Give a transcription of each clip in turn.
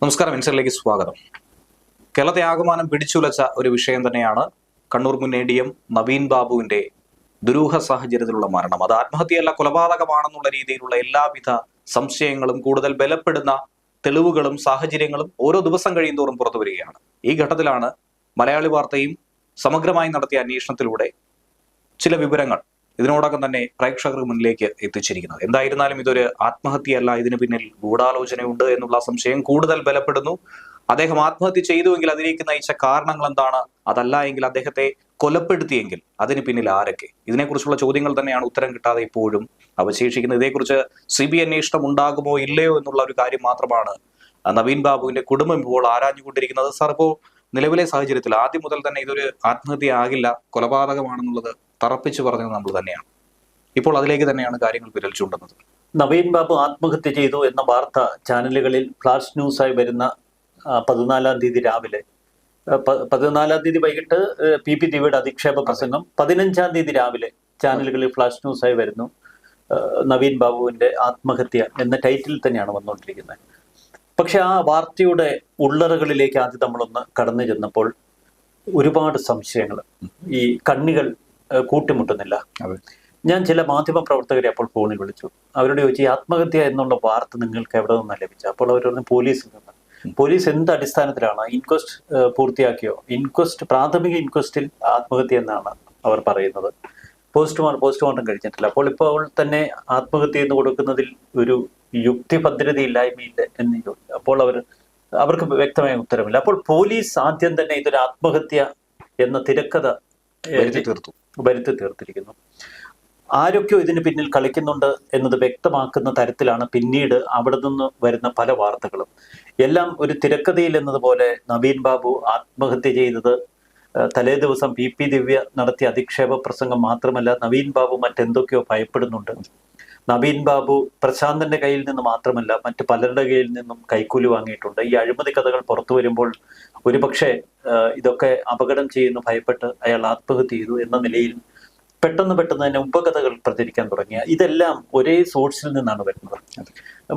നമസ്കാരം, ഇൻസൈഡിലേക്ക് സ്വാഗതം. കേരളത്തെ ആകമാനം പിടിച്ചുലച്ച ഒരു വിഷയം തന്നെയാണ് കണ്ണൂർ മുൻ ADM നവീൻ ബാബുവിന്റെ ദുരൂഹ സാഹചര്യത്തിലുള്ള മരണം. അത് ആത്മഹത്യയല്ല, കൊലപാതകമാണെന്നുള്ള രീതിയിലുള്ള എല്ലാവിധ സംശയങ്ങളും കൂടുതൽ ബലപ്പെടുന്ന തെളിവുകളും സാഹചര്യങ്ങളും ഓരോ ദിവസം കഴിയുന്തോറും പുറത്തു വരികയാണ്. ഈ ഘട്ടത്തിലാണ് മലയാളി വാർത്തയും സമഗ്രമായി നടത്തിയ അന്വേഷണത്തിലൂടെ ചില വിവരങ്ങൾ ഇതിനോടകം തന്നെ പ്രേക്ഷകർക്ക് മുന്നിലേക്ക് എത്തിച്ചിരിക്കുന്നത്. എന്തായിരുന്നാലും ഇതൊരു ആത്മഹത്യയല്ല, ഇതിന് പിന്നിൽ ഗൂഢാലോചനയുണ്ട് എന്നുള്ള സംശയം കൂടുതൽ ബലപ്പെടുന്നു. അദ്ദേഹം ആത്മഹത്യ ചെയ്തുവെങ്കിൽ അതിലേക്ക് നയിച്ച കാരണങ്ങൾ എന്താണ്? അതല്ല എങ്കിൽ അദ്ദേഹത്തെ കൊലപ്പെടുത്തിയെങ്കിൽ അതിന് പിന്നിൽ ആരൊക്കെ? ഇതിനെക്കുറിച്ചുള്ള ചോദ്യങ്ങൾ തന്നെയാണ് ഉത്തരം കിട്ടാതെ ഇപ്പോഴും അവശേഷിക്കുന്നത്. ഇതേക്കുറിച്ച് CBI അന്വേഷണം ഉണ്ടാകുമോ ഇല്ലയോ എന്നുള്ള ഒരു കാര്യം മാത്രമാണ് നവീൻ ബാബുവിന്റെ കുടുംബം ഇപ്പോൾ ആരാഞ്ഞുകൊണ്ടിരിക്കുന്നത്. സാർ, ഇപ്പോൾ നിലവിലെ സാഹചര്യത്തിൽ ആദ്യം മുതൽ തന്നെ ഇതൊരു ആത്മഹത്യ ആകില്ല, കൊലപാതകമാണെന്നുള്ളത് തറപ്പിച്ചു പറഞ്ഞത് നമ്മൾ തന്നെയാണ്. ഇപ്പോൾ അതിലേക്ക് തന്നെയാണ് കാര്യങ്ങൾ വിരൽ ചൂണ്ടുന്നത്. നവീൻ ബാബു ആത്മഹത്യ ചെയ്തു എന്ന വാർത്ത ചാനലുകളിൽ ഫ്ലാഷ് ന്യൂസായി വരുന്ന 14-ാം തീയതി രാവിലെ, 14-ാം തീയതി വൈകിട്ട് PP ദിവ്യയുടെ അധിക്ഷേപ പ്രസംഗം, 15-ാം തീയതി രാവിലെ ചാനലുകളിൽ ഫ്ലാഷ് ന്യൂസായി വരുന്നു. നവീൻ ബാബുവിന്റെ ആത്മഹത്യ എന്ന ടൈറ്റിൽ തന്നെയാണ് വന്നുകൊണ്ടിരിക്കുന്നത്. പക്ഷെ ആ വാർത്തയുടെ ഉള്ളറകളിലേക്ക് ആദ്യം നമ്മളൊന്ന് കടന്നു ചെന്നപ്പോൾ ഒരുപാട് സംശയങ്ങൾ, ഈ കണ്ണികൾ കൂട്ടിമുട്ടുന്നില്ല. ഞാൻ ചില മാധ്യമ പ്രവർത്തകരെ അപ്പോൾ ഫോണിൽ വിളിച്ചു. അവരോട് ചോദിച്ചു, ഈ ആത്മഹത്യ എന്നുള്ള വാർത്ത നിങ്ങൾക്ക് എവിടെ നിന്നാണ് ലഭിച്ചത്? അപ്പോൾ അവർ പറഞ്ഞു, പോലീസിൽ നിന്ന്. പോലീസ് എന്ത് അടിസ്ഥാനത്തിലാണ്? ഇൻക്വസ്റ്റ് പൂർത്തിയാക്കിയോ? പ്രാഥമിക ഇൻക്വസ്റ്റിൽ ആത്മഹത്യ എന്നാണ് അവർ പറയുന്നത്. പോസ്റ്റ്മോർട്ടം കഴിഞ്ഞിട്ടില്ല. ഇപ്പോൾ തന്നെ ആത്മഹത്യ എന്ന് കൊടുക്കുന്നതിൽ ഒരു യുക്തിഭദ്രതയില്ലായ്മയില്ല എന്ന് ചോദിച്ചു. അപ്പോൾ അവർക്ക് വ്യക്തമായ ഉത്തരമില്ല. അപ്പോൾ പോലീസ് ആദ്യം തന്നെ ഇതൊരു ആത്മഹത്യ എന്ന തിരക്കഥ വരുത്തി തീർത്തിരിക്കുന്നു. ആരൊക്കെയോ ഇതിന് പിന്നിൽ കളിക്കുന്നുണ്ട് എന്നത് വ്യക്തമാക്കുന്ന തരത്തിലാണ് പിന്നീട് അവിടെ നിന്ന് വരുന്ന പല വാർത്തകളും. എല്ലാം ഒരു തിരക്കഥയിൽ എന്നതുപോലെ നവീൻ ബാബു ആത്മഹത്യ ചെയ്തത് തലേ ദിവസം PP ദിവ്യ നടത്തിയ അധിക്ഷേപ പ്രസംഗം മാത്രമല്ല, നവീൻ ബാബു മറ്റെന്തൊക്കെയോ ഭയപ്പെടുന്നുണ്ട്. നവീൻ ബാബു പ്രശാന്തന്റെ കയ്യിൽ നിന്ന് മാത്രമല്ല, മറ്റു പലരുടെ കയ്യിൽ നിന്നും കൈക്കൂലി വാങ്ങിയിട്ടുണ്ട്. ഈ അഴിമതി കഥകൾ പുറത്തു വരുമ്പോൾ ഒരുപക്ഷെ ഇതൊക്കെ അപകടം ചെയ്യുന്നു ഭയപ്പെട്ട് അയാൾ ആത്മഹത്യ ചെയ്തു എന്ന നിലയിൽ പെട്ടെന്ന് തന്നെ ഉപകഥകൾ പ്രചരിക്കാൻ തുടങ്ങിയ ഇതെല്ലാം ഒരേ സോഴ്സിൽ നിന്നാണ് വരുന്നത്.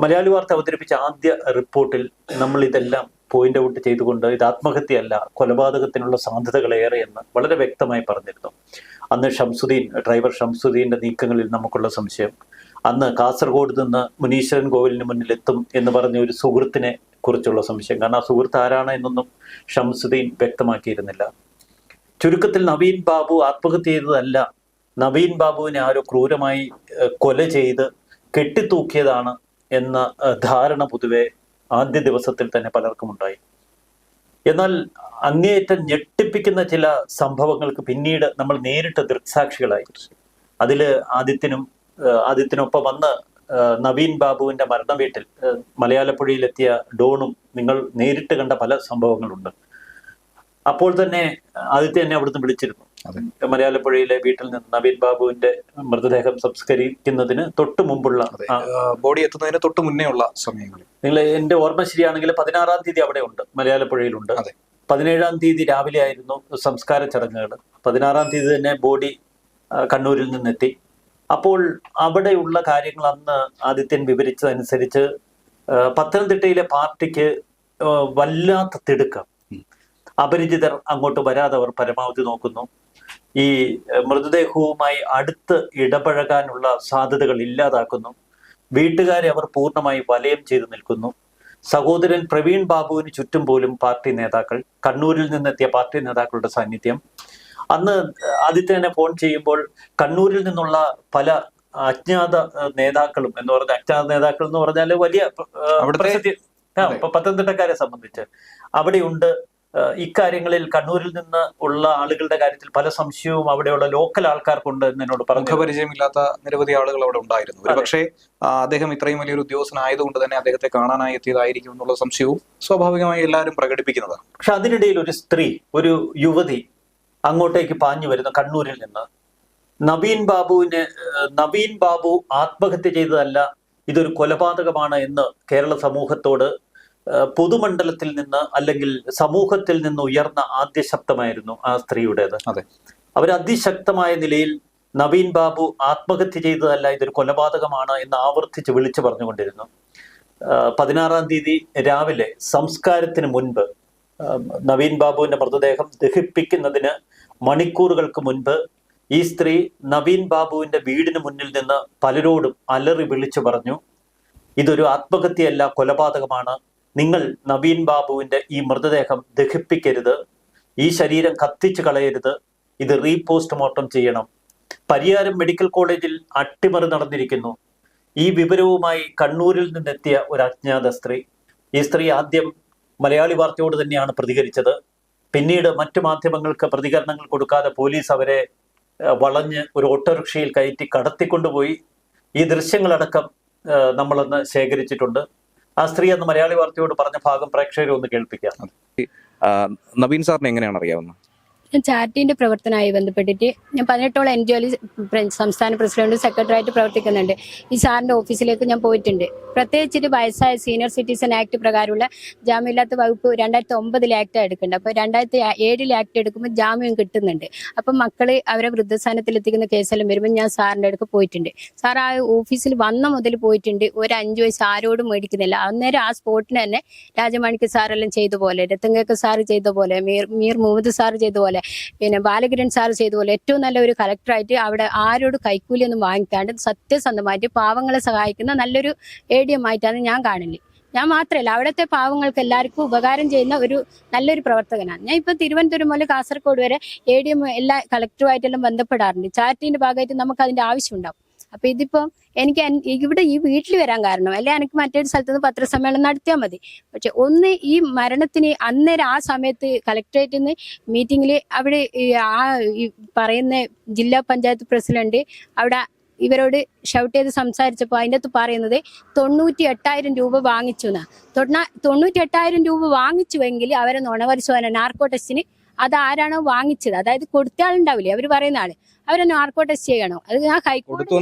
മലയാളി വാർത്ത അവതരിപ്പിച്ച ആദ്യ റിപ്പോർട്ടിൽ നമ്മൾ ഇതെല്ലാം പോയിന്റ് ഔട്ട് ചെയ്തുകൊണ്ട് ഇത് ആത്മഹത്യയല്ല, കൊലപാതകത്തിനുള്ള സാധ്യതകൾ ഏറെ എന്ന് വളരെ വ്യക്തമായി പറഞ്ഞിരുന്നു. അന്ന് ഡ്രൈവർ ഷംസുദ്ദീന്റെ നീക്കങ്ങളിൽ നമുക്കുള്ള സംശയം, അന്ന് കാസർഗോഡ് നിന്ന് മുനീശ്വരൻ കോവിലിന് മുന്നിൽ എത്തും എന്ന് പറഞ്ഞ ഒരു സുഹൃത്തിനെ കുറിച്ചുള്ള സംശയം. കാരണം ആ സുഹൃത്ത് ആരാണ് എന്നൊന്നും ഷംസുദ്ദീൻ വ്യക്തമാക്കിയിരുന്നില്ല. ചുരുക്കത്തിൽ നവീൻ ബാബു ആത്മഹത്യ ചെയ്തതല്ല, നവീൻ ബാബുവിനെ ആരോ ക്രൂരമായി കൊല ചെയ്ത് കെട്ടിത്തൂക്കിയതാണ് എന്ന ധാരണ പൊതുവെ ആദ്യ ദിവസത്തിൽ തന്നെ പലർക്കും ഉണ്ടായി. എന്നാൽ അങ്ങേയറ്റം ഞെട്ടിപ്പിക്കുന്ന ചില സംഭവങ്ങൾക്ക് പിന്നീട് നമ്മൾ നേരിട്ട് ദൃക്സാക്ഷികളായി. അതില് ആദിത്യനൊപ്പം വന്ന് നവീൻ ബാബുവിന്റെ മരണ വീട്ടിൽ മലയാളപ്പുഴയിലെത്തിയ ഡോണും നിങ്ങൾ നേരിട്ട് കണ്ട പല സംഭവങ്ങളുണ്ട്. അപ്പോൾ തന്നെ ആദിത്യ എന്നെ അവിടുന്ന് വിളിച്ചിരുന്നു. മലയാളപ്പുഴയിലെ വീട്ടിൽ നിന്ന് നവീൻ ബാബുവിന്റെ മൃതദേഹം സംസ്കരിക്കുന്നതിന് തൊട്ട് മുമ്പുള്ള, ബോഡി എത്തുന്നതിന് തൊട്ട് മുന്നേ ഉള്ള സമയങ്ങളിൽ, നിങ്ങൾ എന്റെ ഓർമ്മ ശരിയാണെങ്കിൽ 16-ാം തീയതി അവിടെ ഉണ്ട്, മലയാളപ്പുഴയിലുണ്ട്. 17-ാം തീയതി രാവിലെ ആയിരുന്നു സംസ്കാര ചടങ്ങുകൾ. 16-ാം തീയതി തന്നെ ബോഡി കണ്ണൂരിൽ നിന്നെത്തി. അപ്പോൾ അവിടെയുള്ള കാര്യങ്ങൾ അന്ന് ആദിത്യൻ വിവരിച്ചതനുസരിച്ച് പത്തനംതിട്ടയിലെ പാർട്ടിക്ക് വല്ലാത്ത തിടുക്കം. അപരിചിതർ അങ്ങോട്ട് വരാതെ അവർ പരമാവധി നോക്കുന്നു. ഈ മൃതദേഹവുമായി അടുത്ത് ഇടപഴകാനുള്ള സാധ്യതകൾ ഇല്ലാതാക്കുന്നു. വീട്ടുകാരെ അവർ പൂർണ്ണമായി വലയം ചെയ്തു നിൽക്കുന്നു. സഹോദരൻ പ്രവീൺ ബാബുവിന് ചുറ്റും പോലും പാർട്ടി നേതാക്കൾ, കണ്ണൂരിൽ നിന്നെത്തിയ പാർട്ടി നേതാക്കളുടെ സാന്നിധ്യം. അന്ന് ആദിത്യനെ ഫോൺ ചെയ്യുമ്പോൾ കണ്ണൂരിൽ നിന്നുള്ള പല അജ്ഞാത നേതാക്കളും എന്ന് പറഞ്ഞാൽ വലിയ പ്രസിദ്ധി, പത്തനംതിട്ടക്കാരെ സംബന്ധിച്ച് അവിടെയുണ്ട്. ഇക്കാര്യങ്ങളിൽ കണ്ണൂരിൽ നിന്ന് ഉള്ള ആളുകളുടെ കാര്യത്തിൽ പല സംശയവും അവിടെയുള്ള ലോക്കൽ ആൾക്കാർക്കുണ്ട് എന്ന് എന്നോട് പറഞ്ഞു. പരിചയമില്ലാത്ത നിരവധി ആളുകൾ അവിടെ ഉണ്ടായിരുന്നു. പക്ഷേ അദ്ദേഹം ഇത്രയും വലിയൊരു ഉദ്യോഗസ്ഥനായതുകൊണ്ട് തന്നെ അദ്ദേഹത്തെ കാണാനായി എത്തിയതായിരിക്കും എന്നുള്ള സംശയവും സ്വാഭാവികമായി എല്ലാവരും പ്രകടിപ്പിക്കുന്നതാണ്. പക്ഷെ അതിനിടയിൽ ഒരു സ്ത്രീ, ഒരു യുവതി അങ്ങോട്ടേക്ക് പാഞ്ഞു വരുന്നു കണ്ണൂരിൽ നിന്ന്. നവീൻ ബാബു ആത്മഹത്യ ചെയ്തതല്ല, ഇതൊരു കൊലപാതകമാണ് എന്ന് കേരള സമൂഹത്തോട് പൊതുമണ്ഡലത്തിൽ നിന്ന് അല്ലെങ്കിൽ സമൂഹത്തിൽ നിന്ന് ഉയർന്ന ആദ്യ ശബ്ദമായിരുന്നു ആ സ്ത്രീയുടേത്. അവർ അതിശക്തമായ നിലയിൽ നവീൻ ബാബു ആത്മഹത്യ ചെയ്തതല്ല, ഇതൊരു കൊലപാതകമാണ് എന്ന് ആവർത്തിച്ച് വിളിച്ചു പറഞ്ഞുകൊണ്ടിരുന്നു. 16-ാം തീയതി രാവിലെ സംസ്കാരത്തിന് മുൻപ് നവീൻ ബാബുവിന്റെ മൃതദേഹം ദഹിപ്പിക്കുന്നതിന് മണിക്കൂറുകൾക്ക് മുൻപ് ഈ സ്ത്രീ നവീൻ ബാബുവിന്റെ വീടിന് മുന്നിൽ നിന്ന് പലരോടും അലറി വിളിച്ചു പറഞ്ഞു, ഇതൊരു ആത്മഹത്യയല്ല, കൊലപാതകമാണ്. നിങ്ങൾ നവീൻ ബാബുവിന്റെ ഈ മൃതദേഹം ദഹിപ്പിക്കരുത്, ഈ ശരീരം കത്തിച്ചു കളയരുത്, ഇത് റീപോസ്റ്റ്മോർട്ടം ചെയ്യണം. പരിയാരം മെഡിക്കൽ കോളേജിൽ അട്ടിമറി നടന്നിരിക്കുന്നു. ഈ വിവരവുമായി കണ്ണൂരിൽ നിന്നെത്തിയ ഒരു അജ്ഞാത സ്ത്രീ. ഈ സ്ത്രീ ആദ്യം മലയാളി വാർത്തയോട് തന്നെയാണ് പ്രതികരിച്ചത്. പിന്നീട് മറ്റു മാധ്യമങ്ങൾക്ക് പ്രതികരണങ്ങൾ കൊടുക്കാതെ പോലീസ് അവരെ വളഞ്ഞ് ഒരു ഓട്ടോറിക്ഷയിൽ കയറ്റി കടത്തിക്കൊണ്ടുപോയി. ഈ ദൃശ്യങ്ങളടക്കം നമ്മളൊന്ന് ശേഖരിച്ചിട്ടുണ്ട്. ആ സ്ത്രീ അന്ന് മലയാളി വാർത്തയോട് പറഞ്ഞ ഭാഗം പ്രേക്ഷകരെ ഒന്ന് കേൾപ്പിക്കാം. നവീൻ സാറിന് എങ്ങനെയാണ് അറിയാവുന്നത്? ഞാൻ ചാരിറ്റിന്റെ പ്രവർത്തനവുമായി ബന്ധപ്പെട്ടിട്ട് ഞാൻ 18ഓളം NGO സംസ്ഥാന പ്രസിഡന്റ് സെക്രട്ടറിയായിട്ട് പ്രവർത്തിക്കുന്നുണ്ട്. ഈ സാറിന്റെ ഓഫീസിലേക്ക് ഞാൻ പോയിട്ടുണ്ട്. പ്രത്യേകിച്ചിട്ട് വയസ്സായ സീനിയർ സിറ്റിസൺ ആക്ട് പ്രകാരമുള്ള ജാമ്യമില്ലാത്ത വകുപ്പ് 2009 ആക്ട് എടുക്കുന്നുണ്ട്. അപ്പോൾ 2007 ആക്ട് എടുക്കുമ്പോൾ ജാമ്യം കിട്ടുന്നുണ്ട്. അപ്പം മക്കള് അവരെ വൃദ്ധസ്ഥാനത്തിൽ എത്തിക്കുന്ന കേസെല്ലാം വരുമ്പോൾ ഞാൻ സാറിന്റെ അടുത്ത് പോയിട്ടുണ്ട്. സാർ ആ ഓഫീസിൽ വന്ന മുതൽ പോയിട്ടുണ്ട്. ഒരു 5 വയസ്സ് ആരോടും മേടിക്കുന്നില്ല. അന്നേരം ആ സ്പോട്ടിന് തന്നെ രാജമാണിക്യ സാറെല്ലാം ചെയ്ത പോലെ, രത്തങ്കേക്കർ സാറ് ചെയ്ത പോലെ, മീർ മുഹമ്മദ് സാറ് ചെയ്ത പോലെ, പിന്നെ ബാലകിരൺ സാർ ചെയ്ത പോലെ ഏറ്റവും നല്ല ഒരു കളക്ടറായിട്ട് അവിടെ ആരോട് കൈക്കൂലിയൊന്നും വാങ്ങിക്കാണ്ട് സത്യസന്ധമായിട്ട് പാവങ്ങളെ സഹായിക്കുന്ന നല്ലൊരു ADM ആയിട്ടാണ് ഞാൻ കാണുന്നത്. ഞാൻ മാത്രമല്ല, അവിടുത്തെ പാവങ്ങൾക്ക് എല്ലാവർക്കും ഉപകാരം ചെയ്യുന്ന ഒരു നല്ലൊരു പ്രവർത്തകനാണ് ഞാൻ. ഇപ്പൊ തിരുവനന്തപുരം മുതൽ കാസർഗോഡ് വരെ ADM എല്ലാ കളക്ടറുമായിട്ടെല്ലാം ബന്ധപ്പെടാറുണ്ട്. ചാരിറ്റിന്റെ ഭാഗമായിട്ട് നമുക്ക് അതിന്റെ ആവശ്യമുണ്ടാവും. അപ്പൊ ഇതിപ്പോ എനിക്ക് ഇവിടെ ഈ വീട്ടിൽ വരാൻ കാരണം അല്ലെ എനിക്ക് മറ്റൊരു സ്ഥലത്ത് നിന്ന് പത്രസമ്മേളനം നടത്തിയാൽ മതി. പക്ഷെ ഒന്ന് ഈ മരണത്തിന് അന്നേരം ആ സമയത്ത് കളക്ടറേറ്റിൽ നിന്ന് മീറ്റിംഗിൽ അവിടെ പറയുന്ന ജില്ലാ പഞ്ചായത്ത് പ്രസിഡന്റ് അവിടെ ഇവരോട് ഷൗട്ട് ചെയ്ത് സംസാരിച്ചപ്പോൾ അതിൻ്റെ അകത്ത് പറയുന്നത് 98,000 രൂപ വാങ്ങിച്ചു എന്നാ. 98,000 രൂപ വാങ്ങിച്ചുവെങ്കിൽ അവരെ നുണപരിശോധന നാർക്കോ ടെസ്റ്റിന് അതാരാണോ വാങ്ങിച്ചത്, അതായത് കൊടുത്ത ആളുണ്ടാവില്ലേ, അവർ പറയുന്ന ആള്, അവരെ നാർക്കോ ടെസ്റ്റ് ചെയ്യണോ? അത് ഞാൻ ഹൈക്കോടതി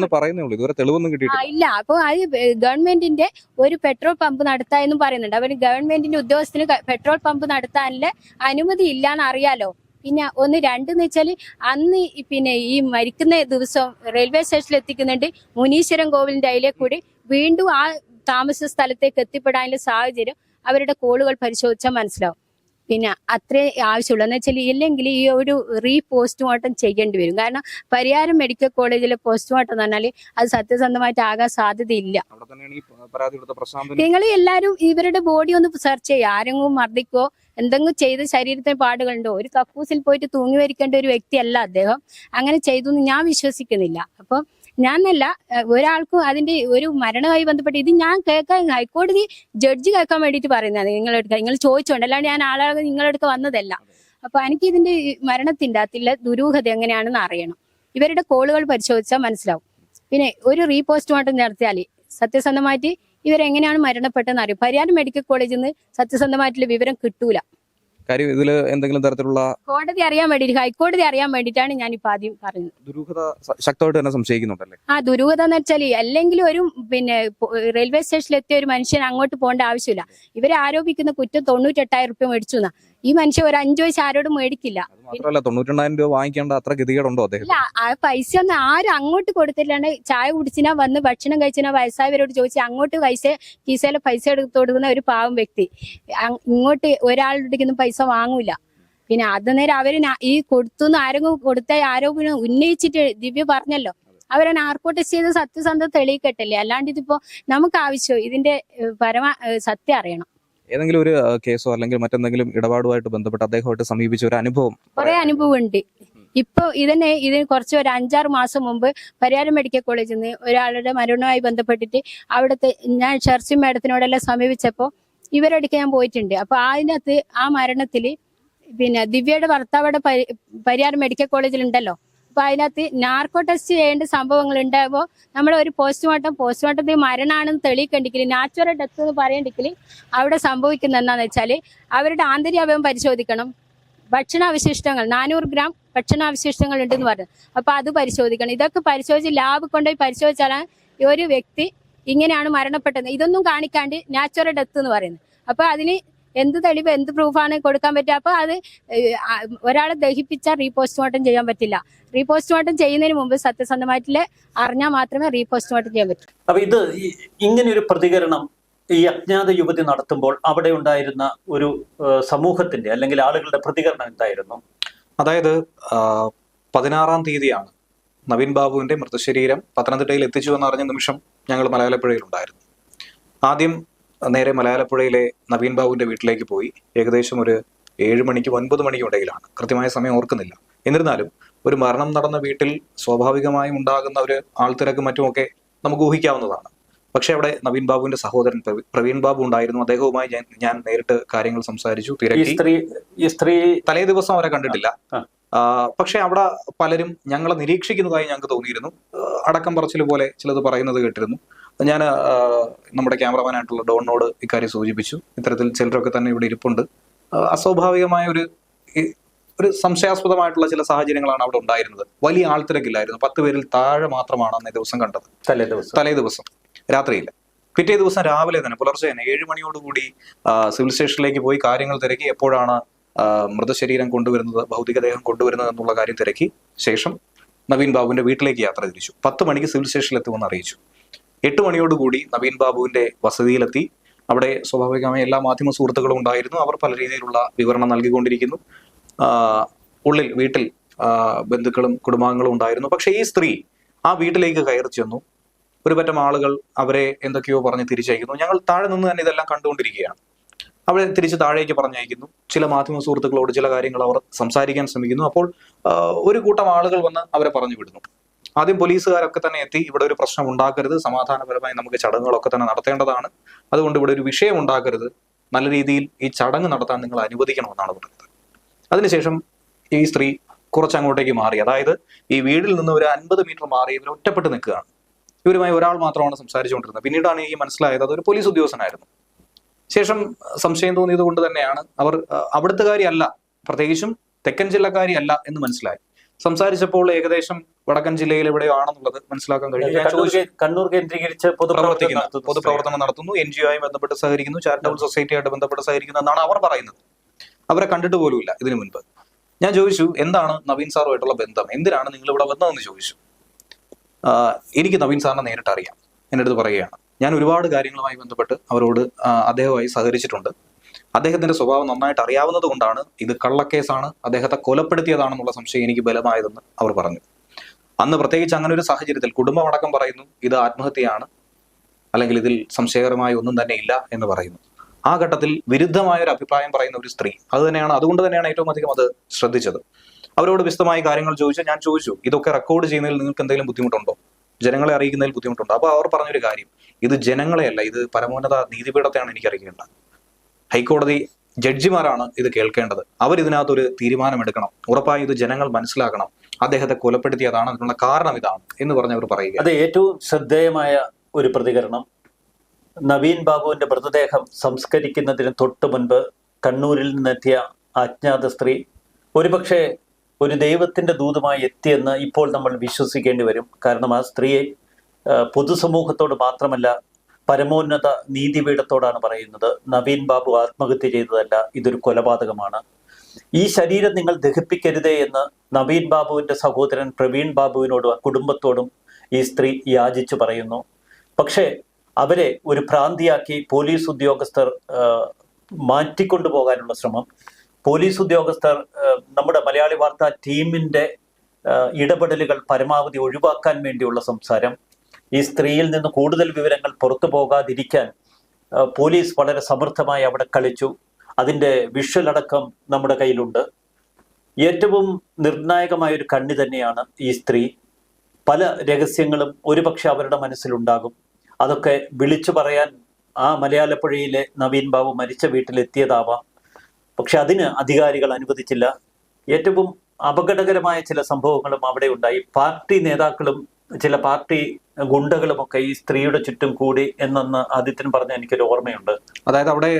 ഇല്ല. അപ്പൊ അത് ഗവൺമെന്റിന്റെ ഒരു പെട്രോൾ പമ്പ് നടത്താമെന്നും പറയുന്നുണ്ട്. അവർ ഗവൺമെന്റിന്റെ ഉദ്യോഗസ്ഥന് പെട്രോൾ പമ്പ് നടത്താനുള്ള അനുമതി ഇല്ലാന്ന് അറിയാലോ. പിന്നെ ഒന്ന് രണ്ടെന്ന് വെച്ചാല് അന്ന് പിന്നെ ഈ മരിക്കുന്ന ദിവസം റെയിൽവേ സ്റ്റേഷനിൽ എത്തിക്കുന്നുണ്ട്. മുനീശ്വരൻ കോവിലിന്റെ അതിലെ കൂടി വീണ്ടും ആ താമസ സ്ഥലത്തേക്ക് എത്തിപ്പെടാനുള്ള സാഹചര്യം അവരുടെ കോളുകൾ പരിശോധിച്ചാൽ മനസ്സിലാവും. പിന്നെ അത്രേ ആവശ്യമുള്ളൂ എന്ന് വെച്ചാൽ ഇല്ലെങ്കിൽ ഈ ഒരു റീപോസ്റ്റ്മോർട്ടം ചെയ്യേണ്ടി വരും. കാരണം പരിയാരം മെഡിക്കൽ കോളേജിലെ പോസ്റ്റ്മോർട്ടം എന്ന് പറഞ്ഞാൽ അത് സത്യസന്ധമായിട്ട് ആകാൻ സാധ്യതയില്ല. നിങ്ങൾ എല്ലാവരും ഇവരുടെ ബോഡി ഒന്ന് സെർച്ച് ചെയ്യുക. ആരെങ്കിലും മർദ്ദിക്കോ എന്തെങ്കിലും ചെയ്ത് ശരീരത്തിന് പാടുകളുണ്ടോ? ഒരു കക്കൂസിൽ പോയിട്ട് തൂങ്ങി വരിക്കേണ്ട ഒരു വ്യക്തിയല്ല അദ്ദേഹം. അങ്ങനെ ചെയ്തു എന്ന് ഞാൻ വിശ്വസിക്കുന്നില്ല. അപ്പം ഞാനല്ല ഒരാൾക്കും അതിന്റെ ഒരു മരണവുമായി ബന്ധപ്പെട്ട് ഇത് ഞാൻ കേൾക്കാൻ ഹൈക്കോടതി ജഡ്ജി കേൾക്കാൻ വേണ്ടിയിട്ട് പറയുന്നതാണ്. നിങ്ങൾ ചോദിച്ചോണ്ട് അല്ലാണ്ട് ഞാൻ ആളാകെ നിങ്ങളെടുത്ത് വന്നതല്ല. അപ്പൊ എനിക്ക് ഇതിന്റെ മരണത്തിന്റെ അകത്തുള്ള ദുരൂഹത എങ്ങനെയാണെന്ന് അറിയണം. ഇവരുടെ കോളുകൾ പരിശോധിച്ചാൽ മനസ്സിലാവും. പിന്നെ ഒരു റീപോസ്റ്റ്മോർട്ടം നടത്തിയാൽ സത്യസന്ധമായിട്ട് ഇവരെങ്ങനെയാണ് മരണപ്പെട്ടതെന്ന് അറിയും. പരിയാരം മെഡിക്കൽ കോളേജിൽ നിന്ന് സത്യസന്ധമായിട്ടുള്ള വിവരം കിട്ടൂല. കാര്യം ഇതിൽ എന്തെങ്കിലും തരത്തിലുള്ള കോടതി അറിയാൻ വേണ്ടിയിട്ട്, ഹൈക്കോടതി അറിയാൻ വേണ്ടിയിട്ടാണ് ഞാൻ ഇപ്പൊ ആദ്യം പറഞ്ഞത്. ദുരൂഹത ശക്തമായിട്ട് തന്നെ സംശയിക്കുന്നുണ്ടല്ലേ? ആ ദുരൂഹത എന്ന് വെച്ചാൽ അല്ലെങ്കിൽ ഒരു പിന്നെ റെയിൽവേ സ്റ്റേഷനിൽ എത്തിയ ഒരു മനുഷ്യൻ അങ്ങോട്ട് പോകേണ്ട ആവശ്യമില്ല. ഇവരെ ആരോപിക്കുന്ന കുറ്റം 98,000 രൂപ മേടിച്ചു എന്നാ. ഈ മനുഷ്യൻ ഒരു 5 വയസ്സ് ആരോടും മേടിക്കില്ല. മാത്രമല്ല 98,000 രൂപ വാങ്ങിക്കേണ്ട അത്ര ഗതികേടുണ്ടോ അദ്ദേഹം? ഇല്ല, ആ പൈസ ഒന്നും ആരും അങ്ങോട്ട് കൊടുത്തില്ലാണ്ട് ചായ കുടിച്ചിനാ വന്ന് ഭക്ഷണം കഴിച്ചിനാ വയസ്സായവരോട് ചോദിച്ചാൽ അങ്ങോട്ട് കീസയിലെ പൈസ എടുത്ത് കൊടുക്കുന്ന ഒരു പാവം വ്യക്തി ഇങ്ങോട്ട് ഒരാളുടെ പൈസ വാങ്ങൂല. പിന്നെ അത് നേരം അവര് ഈ കൊടുത്തുനിന്ന് ആരെങ്കിലും കൊടുത്ത ആരോപണം ഉന്നയിച്ചിട്ട് ദിവ്യ പറഞ്ഞല്ലോ, അവരെ നാർക്കോ ടെസ്റ്റ് ചെയ്ത് സത്യസന്ധത തെളിയിക്കട്ടല്ലേ. അല്ലാണ്ട് ഇതിപ്പോ നമുക്ക് ആവശ്യം ഇതിന്റെ സത്യം അറിയണം. ഏതെങ്കിലും ഒരു കേസോ അല്ലെങ്കിൽ മറ്റെന്തെങ്കിലും ഇടപാടുമായിട്ട് ബന്ധപ്പെട്ട് അദ്ദേഹമായിട്ട് സമീപിച്ച ഒരു അനുഭവം? കുറെ അനുഭവം ഉണ്ട്. ഇപ്പൊ ഇതിന് കുറച്ച് ഒരു 5-6 മാസം മുമ്പ് പരിയാരം മെഡിക്കൽ കോളേജിൽ നിന്ന് ഒരാളുടെ മരണവുമായി ബന്ധപ്പെട്ടിട്ട് അവിടുത്തെ ഞാൻ ഷർസി മാഡത്തിനോടെല്ലാം സമീപിച്ചപ്പോ ഇവരടുക്ക് ഞാൻ പോയിട്ടുണ്ട്. അപ്പൊ അതിനകത്ത് ആ മരണത്തില് പിന്നെ ദിവ്യയുടെ ഭർത്താവിടെ പരിയാരം മെഡിക്കൽ കോളേജിൽ ഉണ്ടല്ലോ. അപ്പൊ അതിനകത്ത് നാർക്കോ ടെസ്റ്റ് ചെയ്യേണ്ട സംഭവങ്ങൾ ഉണ്ടാകുമ്പോൾ നമ്മൾ ഒരു പോസ്റ്റ്മോർട്ടത്തിൽ മരണമാണെന്ന് തെളിയിക്കണ്ടെങ്കിൽ നാച്ചുറൽ ഡെത്ത് എന്ന് പറയണ്ടെങ്കിൽ അവിടെ സംഭവിക്കുന്ന എന്താണെന്ന് വെച്ചാൽ അവരുടെ ആന്തരിക പരിശോധിക്കണം. ഭക്ഷണാവശിഷ്ടങ്ങൾ 400 ഗ്രാം ഭക്ഷണാവശിഷ്ടങ്ങൾ ഉണ്ടെന്ന് പറഞ്ഞു. അപ്പൊ അത് പരിശോധിക്കണം. ഇതൊക്കെ പരിശോധിച്ച് ലാബ് കൊണ്ടുപോയി പരിശോധിച്ചാലാണ് ഒരു വ്യക്തി ഇങ്ങനെയാണ് മരണപ്പെട്ടത്. ഇതൊന്നും കാണിക്കാണ്ട് നാച്ചുറൽ ഡെത്ത് എന്ന് പറയുന്നത്. അപ്പൊ അതിന് എന്ത് തെളിവ് എന്ത് പ്രൂഫാണ് കൊടുക്കാൻ പറ്റുക? അപ്പൊ അത് ഒരാളെ ദഹിപ്പിച്ചാൽ റീപോസ്റ്റ്മോർട്ടം ചെയ്യാൻ പറ്റില്ല. റീപോസ്റ്റ്മോർട്ടം ചെയ്യുന്നതിന് മുമ്പ് സത്യസന്ധമായിട്ടുള്ള അറിഞ്ഞാൽ മാത്രമേ റീപോസ്റ്റ്മോർട്ടം ചെയ്യാൻ പറ്റൂ. അപ്പൊ ഇത് ഇങ്ങനെ ഒരു പ്രതികരണം ഈ അജ്ഞാത യുവതി നടത്തുമ്പോൾ അവിടെ ഉണ്ടായിരുന്ന ഒരു സമൂഹത്തിന്റെ അല്ലെങ്കിൽ ആളുകളുടെ പ്രതികരണം എന്തായിരുന്നു? അതായത് 16-ാം തീയതിയാണ് നവീൻ ബാബുവിന്റെ മൃതശരീരം പത്തനംതിട്ടയിൽ എത്തിച്ചു എന്നറിഞ്ഞ നിമിഷം ഞങ്ങൾ മലയാലപ്പുഴയിലുണ്ടായിരുന്നു. ആദ്യം നേരെ മലയാലപ്പുഴയിലെ നവീൻ ബാബുവിന്റെ വീട്ടിലേക്ക് പോയി. ഏകദേശം ഒരു 7 മണിക്കും 9 മണിക്കും ഇടയിലാണ്, കൃത്യമായ സമയം ഓർക്കുന്നില്ല. എന്നിരുന്നാലും ഒരു മരണം നടന്ന വീട്ടിൽ സ്വാഭാവികമായും ഉണ്ടാകുന്ന ഒരു ആൾത്തിരക്ക് മറ്റുമൊക്കെ നമുക്ക് ഊഹിക്കാവുന്നതാണ്. പക്ഷെ അവിടെ നവീൻ ബാബുവിന്റെ സഹോദരൻ പ്രവീൺ ബാബു ഉണ്ടായിരുന്നു. അദ്ദേഹവുമായി ഞാൻ നേരിട്ട് കാര്യങ്ങൾ സംസാരിച്ചു, തിരക്കി. ഈ സ്ത്രീ തലേ ദിവസം അവരെ കണ്ടിട്ടില്ല. പക്ഷെ അവിടെ പലരും ഞങ്ങളെ നിരീക്ഷിക്കുന്നതായി ഞങ്ങൾക്ക് തോന്നിയിരുന്നു. അടക്കം പറച്ചിൽ പോലെ ചിലത് പറയുന്നത് കേട്ടിരുന്നു. ഞാൻ നമ്മുടെ ക്യാമറമാനായിട്ടുള്ള ഡോണിനോട് ഇക്കാര്യം സൂചിപ്പിച്ചു. ഇത്തരത്തിൽ ചിലരൊക്കെ തന്നെ ഇവിടെ ഇരിപ്പുണ്ട്. അസ്വാഭാവികമായ ഒരു സംശയാസ്പദമായിട്ടുള്ള ചില സാഹചര്യങ്ങളാണ് അവിടെ ഉണ്ടായിരുന്നത്. വലിയ ആൾത്തിരക്കില്ലായിരുന്നു. 10 പേരിൽ താഴെ മാത്രമാണ് അന്നേ ദിവസം കണ്ടത്. തലേ ദിവസം രാത്രിയില്ല. പിറ്റേ ദിവസം രാവിലെ തന്നെ പുലർച്ചെ തന്നെ 7 മണിയോടുകൂടി സിവിൽ സ്റ്റേഷനിലേക്ക് പോയി കാര്യങ്ങൾ തിരക്കി. എപ്പോഴാണ് മൃതശരീരം കൊണ്ടുവരുന്നത്, ഭൗതികദേഹം കൊണ്ടുവരുന്നത് എന്നുള്ള കാര്യം തിരക്കി. ശേഷം നവീൻ ബാബുവിന്റെ വീട്ടിലേക്ക് യാത്ര തിരിച്ചു. 10 മണിക്ക് സിവിൽ സ്റ്റേഷനിൽ എത്തുമെന്ന് അറിയിച്ചു. 8 മണിയോടുകൂടി നവീൻ ബാബുവിന്റെ വസതിയിലെത്തി. അവിടെ സ്വാഭാവികമായി എല്ലാ മാധ്യമ സുഹൃത്തുക്കളും ഉണ്ടായിരുന്നു. അവർ പല രീതിയിലുള്ള വിവരണം നൽകിക്കൊണ്ടിരിക്കുന്നു. വീട്ടിൽ ബന്ധുക്കളും കുടുംബാംഗങ്ങളും ഉണ്ടായിരുന്നു. പക്ഷെ ഈ സ്ത്രീ ആ വീട്ടിലേക്ക് കയറി ചെന്നു. ഒരു പറ്റം ആളുകൾ അവരെ എന്തൊക്കെയോ പറഞ്ഞ് തിരിച്ചയക്കുന്നു. ഞങ്ങൾ താഴെ നിന്ന് തന്നെ ഇതെല്ലാം കണ്ടുകൊണ്ടിരിക്കുകയാണ്. അവരെ തിരിച്ച് താഴേക്ക് പറഞ്ഞയക്കുന്നു. ചില മാധ്യമ സുഹൃത്തുക്കളോട് ചില കാര്യങ്ങൾ അവർ സംസാരിക്കാൻ ശ്രമിക്കുന്നു. അപ്പോൾ ഒരു കൂട്ടം ആളുകൾ വന്ന് അവരെ പറഞ്ഞു വിടുന്നു. ആദ്യം പോലീസുകാരൊക്കെ തന്നെ എത്തി, ഇവിടെ ഒരു പ്രശ്നം ഉണ്ടാക്കരുത്, സമാധാനപരമായി നമുക്ക് ചടങ്ങുകളൊക്കെ തന്നെ നടത്തേണ്ടതാണ്, അതുകൊണ്ട് ഇവിടെ ഒരു വിഷയം ഉണ്ടാക്കരുത്, നല്ല രീതിയിൽ ഈ ചടങ്ങ് നടത്താൻ നിങ്ങൾ അനുവദിക്കണമെന്നാണ് പറഞ്ഞത്. അതിനുശേഷം ഈ സ്ത്രീ കുറച്ചങ്ങോട്ടേക്ക് മാറി. അതായത് ഈ വീടിൽ നിന്ന് ഒരു 50 മീറ്റർ മാറി ഇവർ ഒറ്റപ്പെട്ട് നിൽക്കുകയാണ്. ഇവരുമായി ഒരാൾ മാത്രമാണ് സംസാരിച്ചുകൊണ്ടിരുന്നത്. പിന്നീടാണ് ഈ മനസ്സിലായത് അതൊരു പോലീസ് ഉദ്യോഗസ്ഥനായിരുന്നു. ശേഷം സംശയം തോന്നിയത് കൊണ്ട് തന്നെയാണ് അവർ അവിടുത്തുകാരിയല്ല, പ്രത്യേകിച്ചും തെക്കൻ ജില്ലക്കാരിയല്ല എന്ന് മനസ്സിലായി. സംസാരിച്ചപ്പോൾ ഏകദേശം വടക്കൻ ജില്ലയിൽ എവിടെയോ ആണെന്നുള്ളത് മനസ്സിലാക്കാൻ കഴിഞ്ഞു. കണ്ണൂർ കേന്ദ്രീകരിച്ച് പൊതുപ്രവർത്തനം നടത്തുന്നു, NGO ആയി ബന്ധപ്പെട്ട് സഹകരിക്കുന്നു, ചാരിറ്റബിൾ സൊസൈറ്റിയായിട്ട് ബന്ധപ്പെട്ട് സഹകരിക്കുന്നു എന്നാണ് അവർ പറയുന്നത്. അവരെ കണ്ടിട്ട് പോലുമില്ല ഇതിനു മുൻപ്. ഞാൻ ചോദിച്ചു, എന്താണ് നവീൻ സാറുമായിട്ടുള്ള ബന്ധം, എന്തിനാണ് നിങ്ങൾ ഇവിടെ വന്നതെന്ന് ചോദിച്ചു. എനിക്ക് നവീൻ സാറിനെ നേരിട്ട് അറിയാം, എൻ്റെ അടുത്ത് പറയുകയാണ്. ഞാൻ ഒരുപാട് കാര്യങ്ങളുമായി ബന്ധപ്പെട്ട് അവരോട് അദ്ദേഹവുമായി സഹകരിച്ചിട്ടുണ്ട്. അദ്ദേഹത്തിന്റെ സ്വഭാവം നന്നായിട്ട് അറിയാവുന്നത് കൊണ്ടാണ് ഇത് കള്ളക്കേസാണ്, അദ്ദേഹത്തെ കൊലപ്പെടുത്തിയതാണെന്നുള്ള സംശയം എനിക്ക് ബലമായതെന്ന് അവർ പറഞ്ഞു. അന്ന് പ്രത്യേകിച്ച് അങ്ങനെ ഒരു സാഹചര്യത്തിൽ കുടുംബമടക്കം പറയുന്നു ഇത് ആത്മഹത്യയാണ്, അല്ലെങ്കിൽ ഇതിൽ സംശയകരമായ ഒന്നും തന്നെ ഇല്ല എന്ന് പറയുന്നു. ആ ഘട്ടത്തിൽ വിരുദ്ധമായ ഒരു അഭിപ്രായം പറയുന്ന ഒരു സ്ത്രീ അതുകൊണ്ട് തന്നെയാണ് ഏറ്റവും അധികം അത് ശ്രദ്ധിച്ചത്. അവരോട് വിശദമായ കാര്യങ്ങൾ ചോദിച്ചാൽ ഞാൻ ചോദിച്ചു, ഇതൊക്കെ റെക്കോർഡ് ചെയ്യുന്നതിൽ നിങ്ങൾക്ക് എന്തെങ്കിലും ബുദ്ധിമുട്ടുണ്ടോ, ജനങ്ങളെ അറിയിക്കുന്നതിൽ ബുദ്ധിമുട്ടുണ്ടോ? അപ്പോൾ അവർ പറഞ്ഞൊരു കാര്യം, ഇത് ജനങ്ങളെയല്ല, ഇത് പരമോന്നത നീതിപീഠത്തെയാണ് എനിക്ക് അറിയിക്കേണ്ടത്. ഹൈക്കോടതി ജഡ്ജിമാരാണ് ഇത് കേൾക്കേണ്ടത്. അവരിതിനകത്തൊരു തീരുമാനമെടുക്കണം. ഉറപ്പായും ഇത് ജനങ്ങൾ മനസ്സിലാക്കണം. അദ്ദേഹത്തെ കൊലപ്പെടുത്തിയതാണ്, അതിനുള്ള കാരണം ഇതാണ് എന്ന് പറഞ്ഞവർ പറയുക. അത് ഏറ്റവും ശ്രദ്ധേയമായ ഒരു പ്രതികരണം. നവീൻ ബാബുവിന്റെ മൃതദേഹം സംസ്കരിക്കുന്നതിന് തൊട്ട് മുൻപ് കണ്ണൂരിൽ നിന്നെത്തിയ അജ്ഞാത സ്ത്രീ ഒരുപക്ഷെ ഒരു ദൈവത്തിന്റെ ദൂതമായി എത്തിയെന്ന് ഇപ്പോൾ നമ്മൾ വിശ്വസിക്കേണ്ടി വരും. കാരണം ആ സ്ത്രീയെ പൊതുസമൂഹത്തോട് മാത്രമല്ല പരമോന്നത നീതിപീഠത്തോടാണ് പറയുന്നത്, നവീൻ ബാബു ആത്മഹത്യ ചെയ്തതല്ല, ഇതൊരു കൊലപാതകമാണ്. ഈ ശരീരം നിങ്ങൾ ദഹിപ്പിക്കരുതേ എന്ന് നവീൻ ബാബുവിന്റെ സഹോദരൻ പ്രവീൺ ബാബുവിനോടും കുടുംബത്തോടും ഈ സ്ത്രീ യാചിച്ചു പറയുന്നു. പക്ഷേ അവരെ ഒരു ഭ്രാന്തിയാക്കി പോലീസ് ഉദ്യോഗസ്ഥർ മാറ്റിക്കൊണ്ടുപോകാനുള്ള ശ്രമം, പോലീസ് ഉദ്യോഗസ്ഥർ നമ്മുടെ മലയാളി വാർത്താ ടീമിന്റെ ഇടപെടലുകൾ പരമാവധി ഒഴിവാക്കാൻ വേണ്ടിയുള്ള സംസാരം, ഈ സ്ത്രീയിൽ നിന്ന് കൂടുതൽ വിവരങ്ങൾ പുറത്തു പോകാതിരിക്കാൻ പോലീസ് വളരെ സമർത്ഥമായി അവിടെ കളിച്ചു. അതിൻ്റെ വിഷ്വൽ അടക്കം നമ്മുടെ കയ്യിലുണ്ട്. ഏറ്റവും നിർണായകമായ ഒരു കണ്ണി തന്നെയാണ് ഈ സ്ത്രീ. പല രഹസ്യങ്ങളും ഒരുപക്ഷെ അവരുടെ മനസ്സിലുണ്ടാകും. അതൊക്കെ വിളിച്ചു പറയാൻ ആ മലയാലപ്പുഴയിലെ നവീൻ ബാബു മരിച്ച വീട്ടിലെത്തിയതാവാം. പക്ഷെ അതിന് അധികാരികൾ അനുവദിച്ചില്ല. ഏറ്റവും അപകടകരമായ ചില സംഭവങ്ങളും അവിടെ ഉണ്ടായി. പാർട്ടി നേതാക്കളും ചില പാർട്ടി ഗുണ്ടകളുമൊക്കെ ഈ സ്ത്രീയുടെ ചുറ്റും കൂടി എന്നൊന്ന് ആദിത്യൻ പറഞ്ഞ എനിക്കൊരു ഓർമ്മയുണ്ട്. അതായത് അവിടെ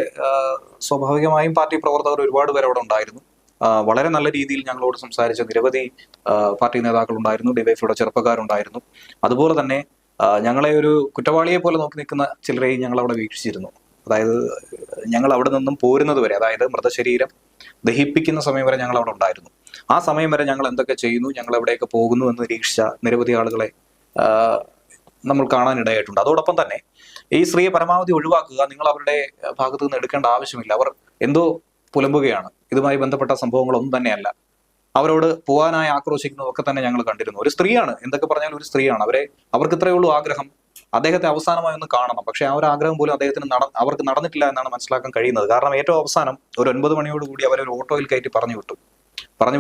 സ്വാഭാവികമായും പാർട്ടി പ്രവർത്തകർ ഒരുപാട് പേർ അവിടെ ഉണ്ടായിരുന്നു. വളരെ നല്ല രീതിയിൽ ഞങ്ങളോട് സംസാരിച്ച നിരവധി പാർട്ടി നേതാക്കൾ ഉണ്ടായിരുന്നു, ഡിവൈഎഫ്ഐയുടെ ചെറുപ്പക്കാരുണ്ടായിരുന്നു. അതുപോലെ തന്നെ ഞങ്ങളെ ഒരു കുറ്റവാളിയെ പോലെ നോക്കി നിൽക്കുന്ന ചിലരെയും ഞങ്ങൾ അവിടെ വീക്ഷിച്ചിരുന്നു. അതായത് ഞങ്ങൾ അവിടെ നിന്നും പോരുന്നത് വരെ, അതായത് മൃതശരീരം ദഹിപ്പിക്കുന്ന സമയം വരെ ഞങ്ങൾ അവിടെ ഉണ്ടായിരുന്നു. ആ സമയം വരെ ഞങ്ങൾ എന്തൊക്കെ ചെയ്യുന്നു, ഞങ്ങൾ എവിടെയൊക്കെ പോകുന്നു എന്ന് നിരീക്ഷിച്ച നിരവധി ആളുകളെ നമ്മൾ കാണാനിടയായിട്ടുണ്ട്. അതോടൊപ്പം തന്നെ ഈ സ്ത്രീയെ പരമാവധി ഒഴിവാക്കുക, നിങ്ങൾ അവരുടെ ഭാഗത്തു നിന്ന് എടുക്കേണ്ട ആവശ്യമില്ല, അവർ എന്തോ പുലമ്പുകയാണ്, ഇതുമായി ബന്ധപ്പെട്ട സംഭവങ്ങളൊന്നും തന്നെയല്ല, അവരോട് പോകാനായി ആക്രോശിക്കുന്നതൊക്കെ തന്നെ ഞങ്ങൾ കണ്ടിരുന്നു. ഒരു സ്ത്രീയാണ്, എന്തൊക്കെ പറഞ്ഞാലും ഒരു സ്ത്രീയാണ്, അവർക്ക് ഇത്രയേ ഉള്ളൂ ആഗ്രഹം, അദ്ദേഹത്തെ അവസാനമായി ഒന്ന് കാണണം. പക്ഷെ ആ ഒരു ആഗ്രഹം പോലും അദ്ദേഹത്തിന് അവർക്ക് നടന്നിട്ടില്ല എന്നാണ് മനസ്സിലാക്കാൻ കഴിയുന്നത്. കാരണം ഏറ്റവും അവസാനം ഒരു 9 മണിയോടുകൂടി അവരെ ഒരു ഓട്ടോയിൽ കയറ്റി പറഞ്ഞു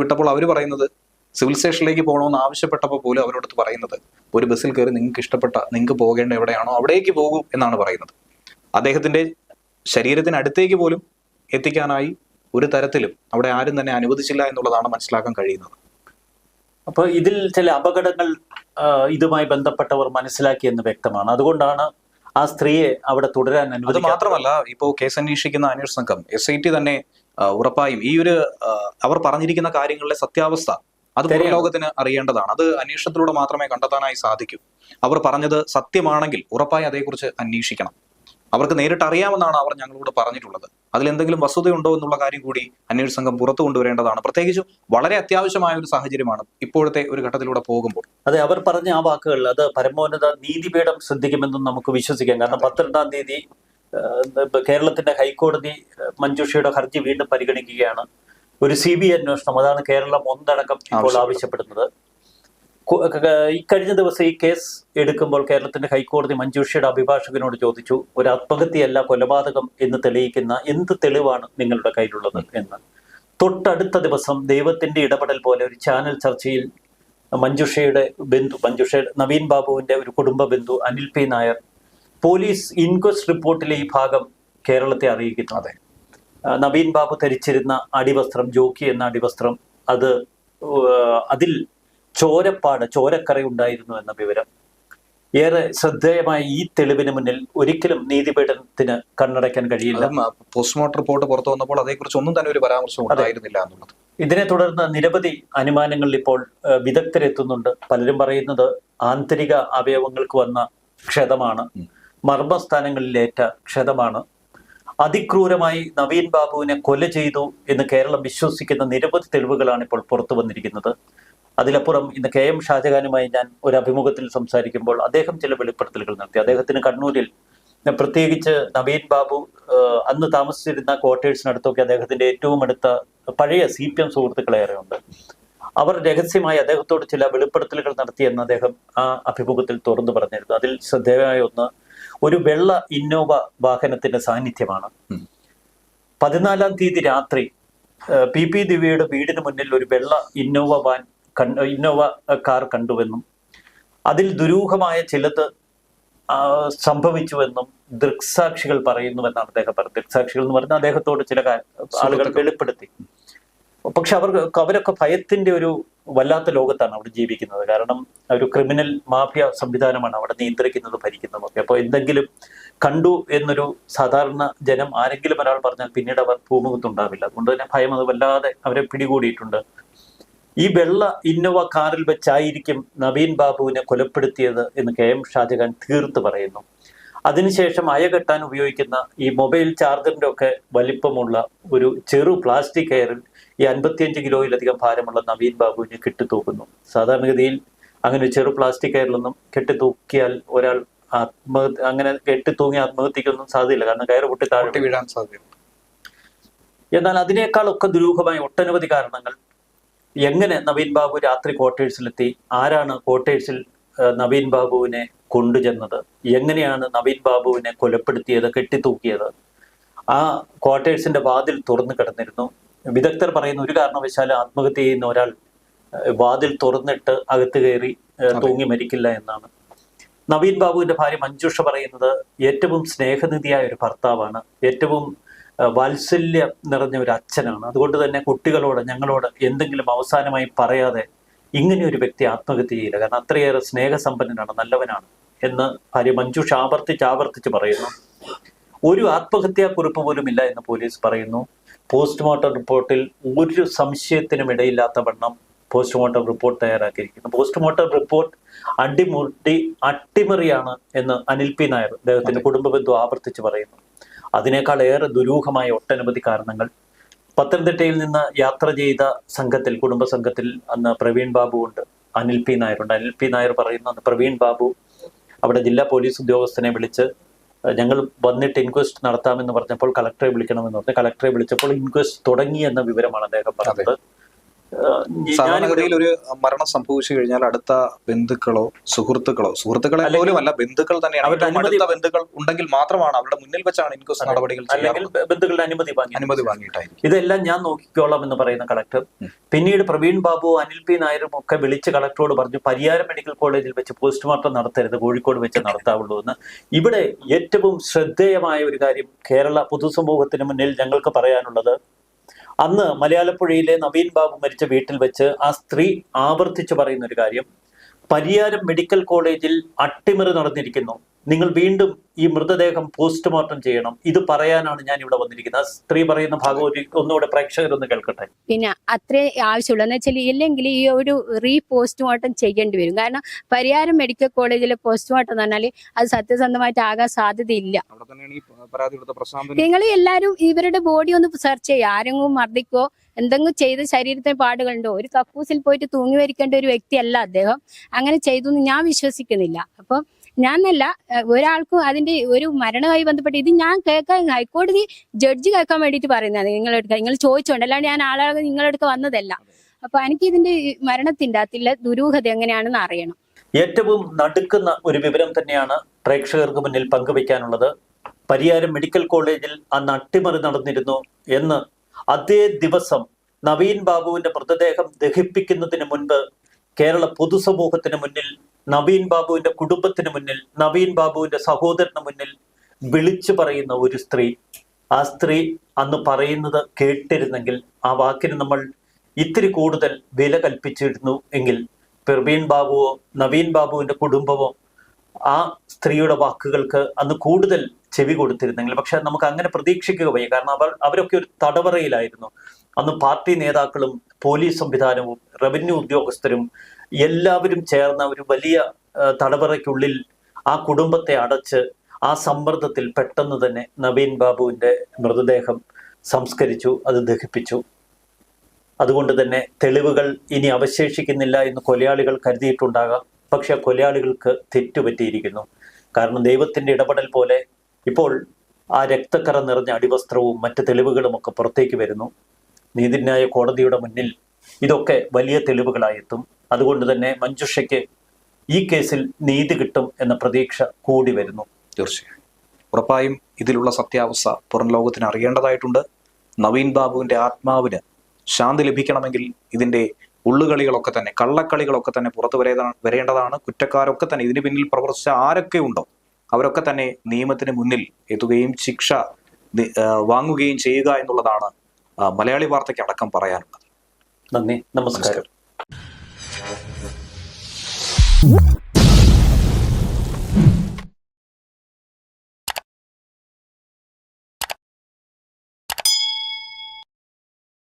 വിട്ടപ്പോൾ അവർ പറയുന്നത് സിവിൽ സ്റ്റേഷനിലേക്ക് പോകണമെന്ന് ആവശ്യപ്പെട്ടപ്പോൾ പോലും അവരോടത്ത് പറയുന്നത് ഒരു ബസ്സിൽ കയറി നിങ്ങൾക്ക് പോകേണ്ട എവിടെയാണോ അവിടേക്ക് പോകൂ എന്നാണ് പറയുന്നത്. അദ്ദേഹത്തിന്റെ ശരീരത്തിനടുത്തേക്ക് പോലും എത്തിക്കാനായി ഒരു തരത്തിലും അവിടെ ആരും തന്നെ അനുവദിച്ചില്ല എന്നുള്ളതാണ് മനസ്സിലാക്കാൻ കഴിയുന്നത്. അപ്പൊ ഇതിൽ ചില അപകടങ്ങൾ ഇതുമായി ബന്ധപ്പെട്ടവർ മനസ്സിലാക്കിയെന്ന് വ്യക്തമാണ്. അതുകൊണ്ടാണ് ആ സ്ത്രീയെ അവിടെ തുടരാൻ അത് അനുവദിക്കാത്തത്. മാത്രമല്ല, ഇപ്പോൾ കേസ് അന്വേഷിക്കുന്ന അന്വേഷണ സംഘം SIT തന്നെ ഉറപ്പായും ഈ ഒരു അവർ പറഞ്ഞിരിക്കുന്ന കാര്യങ്ങളിലെ സത്യാവസ്ഥ അത് പുറം ലോകത്തിന് അറിയേണ്ടതാണ്. അത് അന്വേഷണത്തിലൂടെ മാത്രമേ കണ്ടെത്താനായി സാധിക്കൂ. അവർ പറഞ്ഞത് സത്യമാണെങ്കിൽ ഉറപ്പായി അതേക്കുറിച്ച് അന്വേഷിക്കണം. അവർക്ക് നേരിട്ട് അറിയാമെന്നാണ് അവർ ഞങ്ങളോട് പറഞ്ഞിട്ടുള്ളത്. അതിലെന്തെങ്കിലും വസ്തുതയുണ്ടോ എന്നുള്ള കാര്യം കൂടി അന്വേഷണ സംഘം പുറത്തു കൊണ്ടുവരേണ്ടതാണ്. പ്രത്യേകിച്ചും വളരെ അത്യാവശ്യമായ ഒരു സാഹചര്യമാണ് ഇപ്പോഴത്തെ ഒരു ഘട്ടത്തിലൂടെ പോകുമ്പോൾ. അതെ, അവർ പറഞ്ഞ ആ വാക്കുകൾ അത് പരമോന്നത നീതിപീഠം ശ്രദ്ധിക്കുമെന്നും നമുക്ക് വിശ്വസിക്കാം. കാരണം 12-ാം തീയതി കേരളത്തിന്റെ ഹൈക്കോടതി മഞ്ജുഷയുടെ ഹർജി വീണ്ടും പരിഗണിക്കുകയാണ്. ഒരു CBI അന്വേഷണം, അതാണ് കേരളം ഒന്നടക്കം ഇപ്പോൾ ആവശ്യപ്പെടുന്നത്. ഇക്കഴിഞ്ഞ ദിവസം ഈ കേസ് എടുക്കുമ്പോൾ കേരളത്തിന്റെ ഹൈക്കോടതി മഞ്ജുഷയുടെ അഭിഭാഷകനോട് ചോദിച്ചു, ഒരു ആത്മഹത്യയല്ല കൊലപാതകം എന്ന് തെളിയിക്കുന്ന എന്ത് തെളിവാണ് നിങ്ങളുടെ കയ്യിലുള്ളത് എന്ന്. തൊട്ടടുത്ത ദിവസം ദൈവത്തിന്റെ ഇടപെടൽ പോലെ ഒരു ചാനൽ ചർച്ചയിൽ മഞ്ജുഷയുടെ നവീൻ ബാബുവിന്റെ ഒരു കുടുംബ ബന്ധു Anil P. Nair police inquest റിപ്പോർട്ടിലെ ഈ ഭാഗം കേരളത്തെ അറിയിക്കുന്നു. അതെ, നവീൻ ബാബു ധരിച്ചിരുന്ന അടിവസ്ത്രം, ജോക്കി എന്ന അടിവസ്ത്രം, അതിൽ ചോരക്കറ ഉണ്ടായിരുന്നു എന്ന വിവരം. ഏറെ ശ്രദ്ധേയമായ ഈ തെളിവിന് മുന്നിൽ ഒരിക്കലും നീതിപീഠത്തിന് കണ്ണടയ്ക്കാൻ കഴിയില്ല. പോസ്റ്റ്മോർട്ടം റിപ്പോർട്ട് പുറത്തു വന്നപ്പോൾ അതേക്കുറിച്ച് ഒന്നും തന്നെ ഒരു പരാമർശം ഉണ്ടായിരുന്നില്ല എന്നുള്ളത്. ഇതിനെ തുടർന്ന് നിരവധി അനുമാനങ്ങളിൽ ഇപ്പോൾ വിദഗ്ധരെത്തുന്നുണ്ട്. പലരും പറയുന്നത് ആന്തരിക അവയവങ്ങൾക്ക് വന്ന ക്ഷതമാണ്, മർമ്മസ്ഥാനങ്ങളിലേറ്റ ക്ഷതമാണ്. അതിക്രൂരമായി നവീൻ ബാബുവിനെ കൊല ചെയ്തു എന്ന് കേരളം വിശ്വസിക്കുന്ന നിരവധി തെളിവുകളാണ് ഇപ്പോൾ പുറത്തു വന്നിരിക്കുന്നത്. അതിലപ്പുറം ഇന്ന് KM ഷാജഹാനുമായി ഞാൻ ഒരു അഭിമുഖത്തിൽ സംസാരിക്കുമ്പോൾ അദ്ദേഹം ചില വെളിപ്പെടുത്തലുകൾ നടത്തി. അദ്ദേഹത്തിന് കണ്ണൂരിൽ, പ്രത്യേകിച്ച് നവീൻ ബാബു അന്ന് താമസിച്ചിരുന്ന ക്വാർട്ടേഴ്സിനടുത്തൊക്കെ അദ്ദേഹത്തിന്റെ ഏറ്റവും അടുത്ത പഴയ CPM സുഹൃത്തുക്കളേറെ ഉണ്ട്. അവർ രഹസ്യമായി അദ്ദേഹത്തോട് ചില വെളിപ്പെടുത്തലുകൾ നടത്തിയെന്ന് അദ്ദേഹം ആ അഭിമുഖത്തിൽ തുറന്നു പറഞ്ഞിരുന്നു. അതിൽ ശ്രദ്ധേയമായ ഒന്ന്, ഒരു വെള്ള ഇന്നോവ വാഹനത്തിന്റെ സാന്നിധ്യമാണ്. 14-ാം തീയതി രാത്രി PP ദിവ്യയുടെ വീടിന് മുന്നിൽ ഒരു വെള്ള ഇന്നോവ കാർ കണ്ടുവെന്നും അതിൽ ദുരൂഹമായ ചിലത് സംഭവിച്ചുവെന്നും ദൃക്സാക്ഷികൾ പറയുന്നുവെന്നാണ് അദ്ദേഹം പറഞ്ഞത്. ദൃക്സാക്ഷികൾ എന്ന് പറഞ്ഞാൽ അദ്ദേഹത്തോട് ചില ആളുകൾ വെളിപ്പെടുത്തി. പക്ഷെ അവരൊക്കെ ഭയത്തിന്റെ ഒരു വല്ലാത്ത ലോകത്താണ് അവിടെ ജീവിക്കുന്നത്. കാരണം ഒരു ക്രിമിനൽ മാഫിയ സംവിധാനമാണ് അവിടെ നിയന്ത്രിക്കുന്നത്, ഭരിക്കുന്നതൊക്കെ. അപ്പോൾ എന്തെങ്കിലും കണ്ടു എന്നൊരു സാധാരണ ജനം ആരെങ്കിലും ഒരാൾ പറഞ്ഞാൽ പിന്നീട് അവർ ഭൂമുഖത്തുണ്ടാവില്ല. അതുകൊണ്ട് തന്നെ ഭയം അത് വല്ലാതെ അവരെ പിടികൂടിയിട്ടുണ്ട്. ഈ വെള്ള ഇന്നോവ കാറിൽ വെച്ചായിരിക്കും നവീൻ ബാബുവിനെ കൊലപ്പെടുത്തിയത് എന്ന് KM ഷാജഹാൻ തീർത്ത് പറയുന്നു. അതിനുശേഷം അയകെട്ടാൻ ഉപയോഗിക്കുന്ന ഈ മൊബൈൽ ചാർജറിന്റെ ഒക്കെ വലിപ്പമുള്ള ഒരു ചെറു പ്ലാസ്റ്റിക് കയറിൽ ഈ 55 കിലോയിലധികം ഭാരമുള്ള നവീൻ ബാബുവിനെ കെട്ടിത്തൂക്കുന്നു. സാധാരണഗതിയിൽ അങ്ങനെ ചെറു പ്ലാസ്റ്റിക് കയറിലൊന്നും കെട്ടിത്തൂക്കിയാൽ ഒരാൾ അങ്ങനെ കെട്ടിത്തൂങ്ങി ആത്മഹത്യക്കൊന്നും സാധ്യതയില്ല. കാരണം കയറ് പൊട്ടി താഴെ വീഴാൻ സാധ്യത. എന്നാൽ അതിനേക്കാളൊക്കെ ദുരൂഹമായ ഒട്ടനവധി കാരണങ്ങൾ. എങ്ങനെ നവീൻ ബാബു രാത്രി ക്വാർട്ടേഴ്സിലെത്തി? ആരാണ് ക്വാർട്ടേഴ്സിൽ നവീൻ ബാബുവിനെ കൊണ്ടുചെന്നത്? എങ്ങനെയാണ് നവീൻ ബാബുവിനെ കൊലപ്പെടുത്തിയത്, കെട്ടിത്തൂക്കിയത്? ആ ക്വാർട്ടേഴ്സിന്റെ വാതിൽ തുറന്നു കിടന്നിരുന്നു. വിദഗ്ധർ പറയുന്ന ഒരു കാരണവശാലും ആത്മഹത്യ ചെയ്യുന്ന ഒരാൾ വാതിൽ തുറന്നിട്ട് അകത്ത് കയറി തൂങ്ങി മരിക്കില്ല എന്നാണ്. നവീൻ ബാബുവിന്റെ ഭാര്യ മഞ്ജുഷ പറയുന്നത് ഏറ്റവും സ്നേഹനിധിയായ ഒരു ഭർത്താവാണ്, ഏറ്റവും വാത്സല്യം നിറഞ്ഞ ഒരു അച്ഛനാണ്. അതുകൊണ്ട് തന്നെ കുട്ടികളോട്, ഞങ്ങളോട് എന്തെങ്കിലും അവസാനമായി പറയാതെ ഇങ്ങനെ ഒരു വ്യക്തി ആത്മഹത്യ ചെയ്യില്ല. കാരണം അത്രയേറെ സ്നേഹസമ്പന്നനാണ്, നല്ലവനാണ് എന്ന് ഭാര്യ മഞ്ജുഷ ആവർത്തിച്ച് പറയുന്നു. ഒരു ആത്മഹത്യാക്കുറിപ്പ് പോലും ഇല്ല എന്ന് പോലീസ് പറയുന്നു. പോസ്റ്റ്മോർട്ടം റിപ്പോർട്ടിൽ ഒരു സംശയത്തിനും ഇടയില്ലാത്ത വണ്ണം പോസ്റ്റ്മോർട്ടം റിപ്പോർട്ട് തയ്യാറാക്കിയിരിക്കുന്നു. പോസ്റ്റ്മോർട്ടം റിപ്പോർട്ട് അട്ടിമറിയാണ് എന്ന് അനിൽ P. നായർ, അദ്ദേഹത്തിന്റെ കുടുംബ ബന്ധു, ആവർത്തിച്ച് പറയുന്നു. അതിനേക്കാൾ ഏറെ ദുരൂഹമായ ഒട്ടനവധി കാരണങ്ങൾ. പത്തനംതിട്ടയിൽ നിന്ന് യാത്ര ചെയ്ത സംഘത്തിൽ, കുടുംബ സംഘത്തിൽ അന്ന് പ്രവീൺ ബാബു ഉണ്ട്, അനിൽ P. നായരുണ്ട്. അനിൽ P. നായർ പറയുന്നു, അന്ന് പ്രവീൺ ബാബു അവിടെ ജില്ലാ പോലീസ് ഉദ്യോഗസ്ഥനെ വിളിച്ച് ഞങ്ങൾ വന്നിട്ട് ഇൻക്വസ്റ്റ് നടത്താമെന്ന് പറഞ്ഞപ്പോൾ കളക്ടറെ വിളിക്കണമെന്ന് പറഞ്ഞു. കളക്ടറെ വിളിച്ചപ്പോൾ ഇൻക്വസ്റ്റ് തുടങ്ങി എന്ന വിവരമാണ് അദ്ദേഹം പറഞ്ഞത്. സാധാരണഗതിയിൽ ഒരു മരണം സംഭവിച്ചു കഴിഞ്ഞാൽ അടുത്ത ബന്ധുക്കളോ സുഹൃത്തുക്കളെ പോലും അല്ല, ബന്ധുക്കൾ തന്നെയാണ്. അടുത്ത ബന്ധുക്കൾ ഉണ്ടെങ്കിൽ മാത്രമാണ് അവരുടെ മുന്നിൽ വെച്ചാണ് ഇൻക്വസ്റ്റ് നടപടികൾ, അല്ലെങ്കിൽ ബന്ധുക്കളുടെ അനുമതി വാങ്ങിയിട്ടായിരിക്കും. ഇതെല്ലാം ഞാൻ നോക്കിക്കോളാം എന്ന് പറയുന്ന കളക്ടർ പിന്നീട് പ്രവീൺ ബാബു, അനിൽ പി നായരും ഒക്കെ വിളിച്ച് കളക്ടറോട് പറഞ്ഞു പരിയാരം മെഡിക്കൽ കോളേജിൽ വെച്ച് പോസ്റ്റ്മോർട്ടം നടത്തരുത്, കോഴിക്കോട് വെച്ച് നടത്താവുള്ളൂ എന്ന്. ഇവിടെ ഏറ്റവും ശ്രദ്ധേയമായ ഒരു കാര്യം കേരള പൊതുസമൂഹത്തിന് മുന്നിൽ ഞങ്ങൾക്ക് പറയാനുള്ളത്, അന്ന് മലയാളപ്പുഴയിലെ നവീൻ ബാബു മരിച്ച വീട്ടിൽ വെച്ച് ആ സ്ത്രീ ആവർത്തിച്ചു പറയുന്ന ഒരു കാര്യം, പരിയാരം മെഡിക്കൽ കോളേജിൽ അട്ടിമറി നടന്നിരിക്കുന്നു, നിങ്ങൾ വീണ്ടും ഈ മൃതദേഹം പോസ്റ്റ്മോർട്ടം ചെയ്യണം, ഇത് പറയാനാണ് ഞാൻ ഇവിടെ വന്നിരിക്കുന്നത്. ആ സ്ത്രീ പറയുന്ന ഭാഗം ഒന്നുകൂടെ പ്രേക്ഷകരൊന്ന് കേൾക്കട്ടെ. പിന്നെ അത്രേ ആവശ്യമുള്ളൂ എന്ന് വെച്ചാൽ ഇല്ലെങ്കിൽ ഈ ഒരു പോസ്റ്റ്മോർട്ടം ചെയ്യേണ്ടി വരും. കാരണം പരിയാരം മെഡിക്കൽ കോളേജിലെ പോസ്റ്റ്മോർട്ടം എന്ന് പറഞ്ഞാൽ അത് സത്യസന്ധമായിട്ട് ആകാൻ സാധ്യതയില്ല. നിങ്ങൾ എല്ലാവരും ഇവരുടെ ബോഡി ഒന്ന് സെർച്ച് ചെയ്യുക. ആരെങ്കിലും മർദ്ദിക്കോ എന്തെങ്കിലും ചെയ്ത് ശരീരത്തിന് പാടുകളുണ്ടോ? ഒരു കക്കൂസിൽ പോയിട്ട് തൂങ്ങി വരിക്കേണ്ട ഒരു വ്യക്തിയല്ല അദ്ദേഹം. അങ്ങനെ ചെയ്തു എന്ന് ഞാൻ വിശ്വസിക്കുന്നില്ല. അപ്പം ഞാനല്ല, ഒരാൾക്കും അതിന്റെ ഒരു മരണവുമായി ബന്ധപ്പെട്ട് ഇത് ഞാൻ കേൾക്കാൻ ഹൈക്കോടതി ജഡ്ജി കേൾക്കാൻ വേണ്ടിയിട്ട് പറയുന്നതാണ്. നിങ്ങൾ ചോദിച്ചോണ്ട് അല്ലാണ്ട് ഞാൻ ആളാകെ നിങ്ങളെടുത്ത് വന്നതല്ല. അപ്പൊ എനിക്ക് ഇതിന്റെ മരണത്തിന്റെ അകത്തുള്ള ദുരൂഹത എങ്ങനെയാണെന്ന് അറിയണം. ഏറ്റവും നടുക്കുന്ന ഒരു വിവരം തന്നെയാണ് പ്രേക്ഷകർക്ക് മുന്നിൽ പങ്കുവയ്ക്കാനുള്ളത്. പരിയാരം മെഡിക്കൽ കോളേജിൽ അന്ന് അട്ടിമറി നടന്നിരുന്നു എന്ന് അതേ ദിവസം നവീൻ ബാബുവിന്റെ മൃതദേഹം ദഹിപ്പിക്കുന്നതിന് മുൻപ് കേരള പൊതുസമൂഹത്തിന് മുന്നിൽ, നവീൻ ബാബുവിന്റെ കുടുംബത്തിന് മുന്നിൽ, നവീൻ ബാബുവിന്റെ സഹോദരന് മുന്നിൽ വിളിച്ചു പറയുന്ന ഒരു സ്ത്രീ. ആ സ്ത്രീ അന്ന് പറയുന്നത് കേട്ടിരുന്നെങ്കിൽ, ആ വാക്കിന് നമ്മൾ ഇത്തിരി കൂടുതൽ വില കൽപ്പിച്ചിരുന്നു എങ്കിൽ പ്രവീൺ ബാബുവോ നവീൻ ബാബുവിന്റെ കുടുംബമോ ആ സ്ത്രീയുടെ വാക്കുകൾക്ക് അന്ന് കൂടുതൽ ചെവി കൊടുത്തിരുന്നെങ്കിൽ. പക്ഷെ നമുക്ക് അങ്ങനെ പ്രതീക്ഷിക്കുക വയ്യ. കാരണം അവരൊക്കെ ഒരു തടവറയിലായിരുന്നു. അന്ന് പാർട്ടി നേതാക്കളും പോലീസ് സംവിധാനവും റവന്യൂ ഉദ്യോഗസ്ഥരും എല്ലാവരും ചേർന്ന ഒരു വലിയ തടവറയ്ക്കുള്ളിൽ ആ കുടുംബത്തെ അടച്ച് ആ സമ്മർദ്ദത്തിൽ പെട്ടെന്ന് തന്നെ നവീൻ ബാബുവിന്റെ മൃതദേഹം സംസ്കരിച്ചു, അത് ദഹിപ്പിച്ചു. അതുകൊണ്ട് തന്നെ തെളിവുകൾ ഇനി അവശേഷിക്കുന്നില്ല എന്ന് കൊലയാളികൾ കരുതിയിട്ടുണ്ടാകാം. പക്ഷെ കൊലയാളികൾക്ക് തെറ്റുപറ്റിയിരിക്കുന്നു. കാരണം ദൈവത്തിന്റെ ഇടപെടൽ പോലെ ഇപ്പോൾ ആ രക്തക്കറ നിറഞ്ഞ അടിവസ്ത്രവും മറ്റ് തെളിവുകളും ഒക്കെ പുറത്തേക്ക് വരുന്നു. നീതിന്യായ കോടതിയുടെ മുന്നിൽ ഇതൊക്കെ വലിയ തെളിവുകളായി എത്തും. അതുകൊണ്ട് തന്നെ മഞ്ജുഷയ്ക്ക് ഈ കേസിൽ നീതി കിട്ടും എന്ന പ്രതീക്ഷ കൂടി വരുന്നു. തീർച്ചയായും, ഉറപ്പായും ഇതിലുള്ള സത്യാവസ്ഥ പുറം ലോകത്തിന് അറിയേണ്ടതായിട്ടുണ്ട്. നവീൻ ബാബുവിന്റെ ആത്മാവിന് ശാന്തി ലഭിക്കണമെങ്കിൽ ഇതിന്റെ ഉള്ളുകളികളൊക്കെ തന്നെ, കള്ളക്കളികളൊക്കെ തന്നെ പുറത്തു വരേണ്ടതാണ്. കുറ്റക്കാരൊക്കെ തന്നെ, ഇതിന് പിന്നിൽ പ്രവർത്തിച്ച ആരൊക്കെ ഉണ്ടോ അവരൊക്കെ തന്നെ നിയമത്തിന് മുന്നിൽ എത്തുകയും ശിക്ഷ വാങ്ങുകയും ചെയ്യുക എന്നുള്ളതാണ് മലയാളി വാർത്തയ്ക്ക് അടക്കം പറയാനുള്ളത്. നന്ദി, നമസ്കാരം.